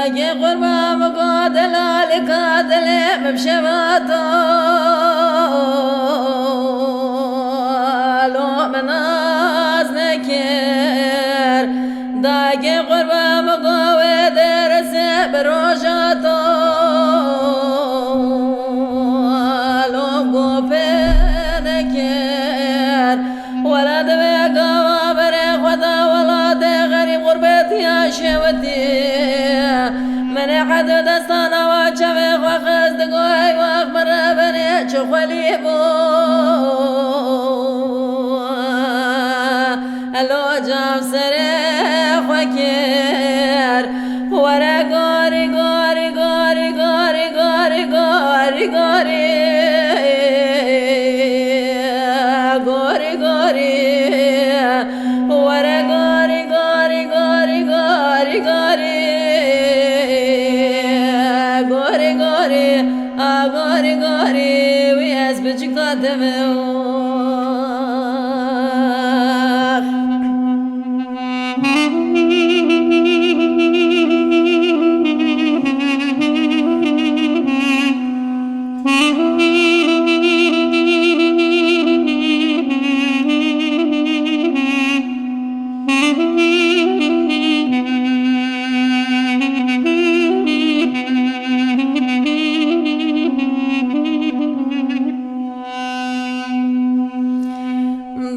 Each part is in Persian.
داقي قربا مقادل لكادل مبشباتو لو مناز نكر داقي قربا مقاوي درس بروجاتو لو قوفي نكر ولد بقوا بري خدا ولد غريب غربتي يا شوتي من حد دستانا وشبه وخزد قوي واخبر بني شخوليبو الو جام سريخ وكير ورا غوري غوري غوري غوري غوري غوري غوري غوري غوري ورا غوري غوري غوري غوري غوري غوري غوري غوري غوري وياس بجقدمه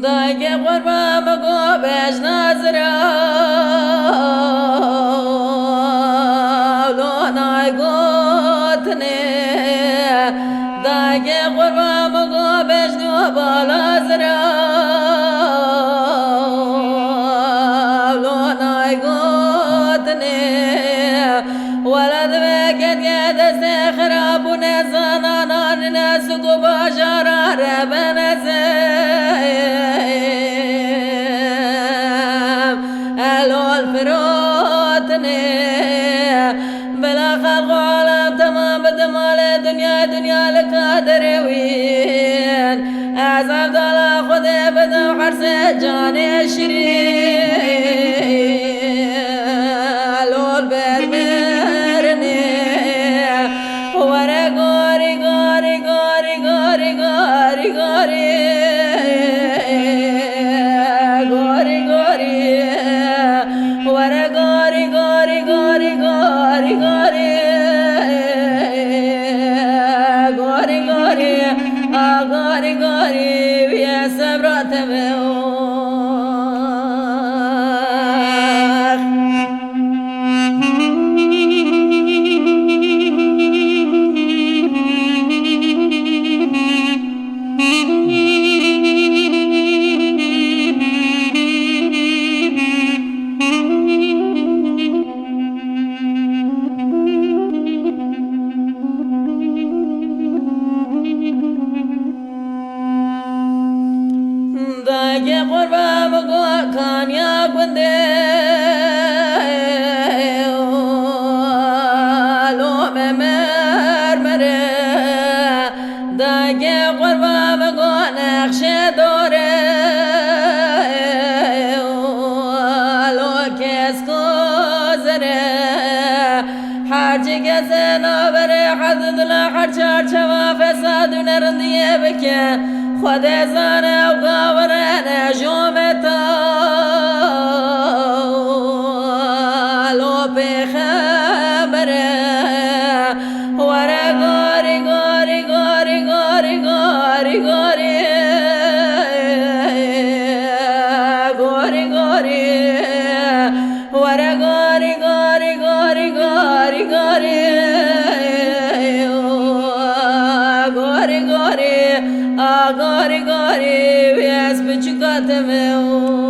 داقي قربا مقو بيش نازرا لو نايقوتني داقي قربا مقو بيش نوبا لازرا لو نايقوتني ولد بكت قد استخراب ونزانا نار نسقو بشارة ربنا فروتني بلا خلق عالم تمام بدمال دنيا دنيا لك وين أعزم دالا خذي بدم حرس جاني شرين لول برمرني ورا غوري غوري غوري غوري غوري غوري غوري غوري ورا غوري غوري غوري غوري غوري غوري غوري غوري غوري ويا سبرات داقي قربا مقوى كان يا قندي لو ممرمري داقي قربا مقوى نقش دوري لو كيسكو زري حاجي كسنا بري حدد لا حرشار شوا فساد نرندي بكي خدا زانه و قاورانه جومتا لو بخبره ورا غوري غوري غوري غوري غوري غوري غوري غوري ورا غوري غوري غوري غوري غوري غوري غوري غوري غوري وياس بچكاتمه